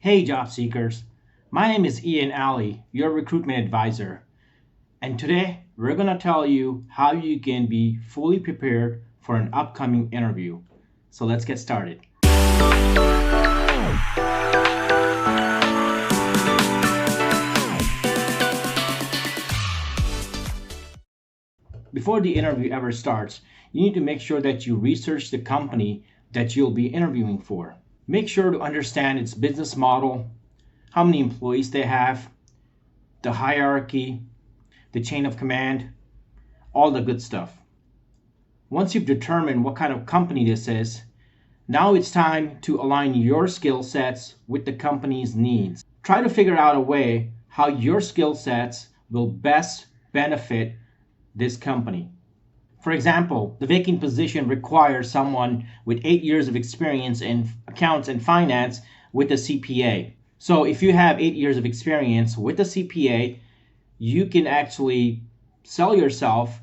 Hey, job seekers. My name is Ian Alley, your recruitment advisor. And today we're going to tell you how you can be fully prepared for an upcoming interview. So let's get started. Before the interview ever starts, you need to make sure that you research the company that you'll be interviewing for. Make sure to understand its business model, how many employees they have, the hierarchy, the chain of command, all the good stuff. Once you've determined what kind of company this is, now it's time to align your skill sets with the company's needs. Try to figure out a way how your skill sets will best benefit this company. For example, the vacant position requires someone with 8 years of experience in accounts and finance with a CPA. So if you have 8 years of experience with a CPA, you can actually sell yourself,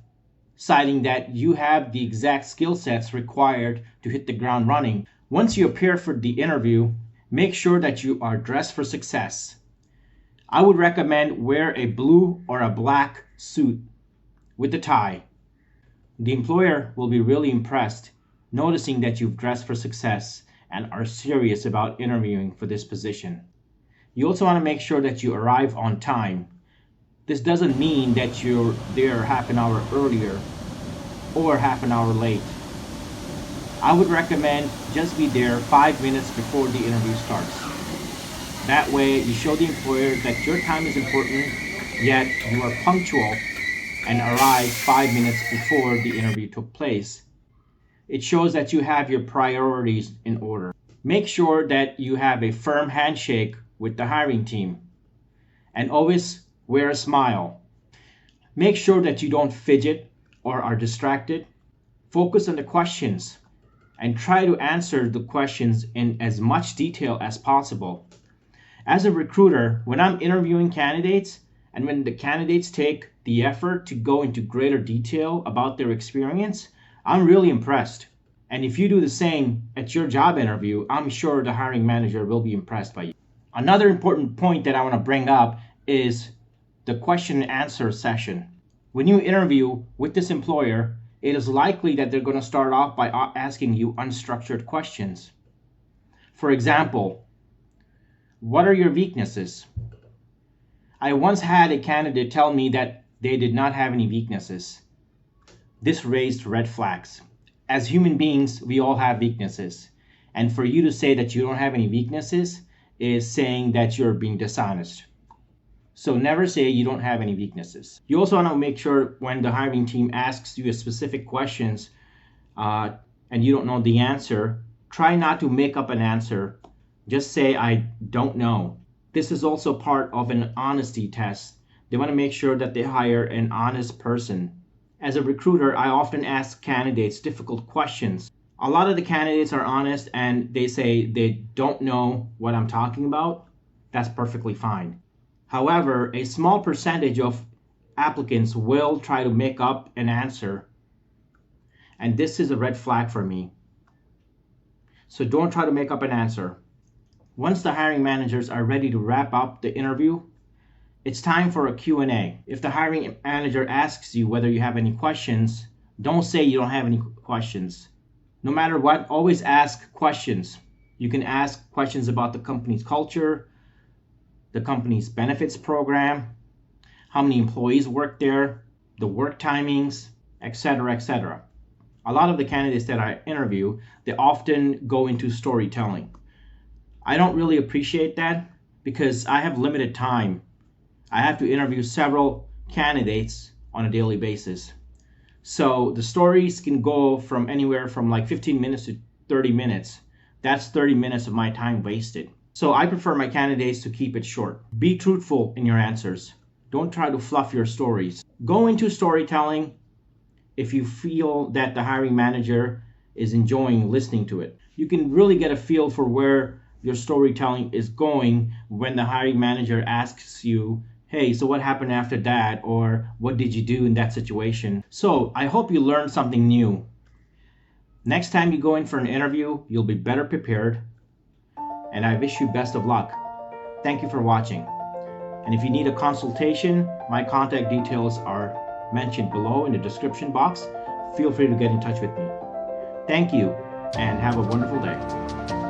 citing that you have the exact skill sets required to hit the ground running. Once you appear for the interview, make sure that you are dressed for success. I would recommend wear a blue or a black suit with a tie. The employer will be really impressed noticing that you've dressed for success and are serious about interviewing for this position. You also want to make sure that you arrive on time. This doesn't mean that you're there half an hour earlier or half an hour late. I would recommend just be there 5 minutes before the interview starts. That way you show the employer that your time is important, yet you are punctual and arrive 5 minutes before the interview took place. It shows that you have your priorities in order. Make sure that you have a firm handshake with the hiring team and always wear a smile. Make sure that you don't fidget or are distracted. Focus on the questions and try to answer the questions in as much detail as possible. As a recruiter, when I'm interviewing candidates and when the candidates take the effort to go into greater detail about their experience, I'm really impressed. And if you do the same at your job interview, I'm sure the hiring manager will be impressed by you. Another important point that I want to bring up is the question and answer session. When you interview with this employer, it is likely that they're going to start off by asking you unstructured questions. For example, what are your weaknesses? I once had a candidate tell me that they did not have any weaknesses. This raised red flags. As human beings, we all have weaknesses. And for you to say that you don't have any weaknesses is saying that you're being dishonest. So never say you don't have any weaknesses. You also want to make sure when the hiring team asks you a specific questions and you don't know the answer, try not to make up an answer. Just say, I don't know. This is also part of an honesty test. They want to make sure that they hire an honest person. As a recruiter, I often ask candidates difficult questions. A lot of the candidates are honest and they say they don't know what I'm talking about. That's perfectly fine. However, a small percentage of applicants will try to make up an answer, and this is a red flag for me. So don't try to make up an answer. Once the hiring managers are ready to wrap up the interview, it's time for a Q&A. If the hiring manager asks you whether you have any questions, don't say you don't have any questions. No matter what, always ask questions. You can ask questions about the company's culture, the company's benefits program, how many employees work there, the work timings, etc., etc. A lot of the candidates that I interview, they often go into storytelling. I don't really appreciate that because I have limited time. I have to interview several candidates on a daily basis. So the stories can go from anywhere from like 15 minutes to 30 minutes. That's 30 minutes of my time wasted. So I prefer my candidates to keep it short. Be truthful in your answers. Don't try to fluff your stories. Go into storytelling if you feel that the hiring manager is enjoying listening to it. You can really get a feel for where your storytelling is going when the hiring manager asks you, hey, so what happened after that? Or what did you do in that situation? So I hope you learned something new. Next time you go in for an interview, you'll be better prepared. And I wish you best of luck. Thank you for watching. And if you need a consultation, my contact details are mentioned below in the description box. Feel free to get in touch with me. Thank you and have a wonderful day.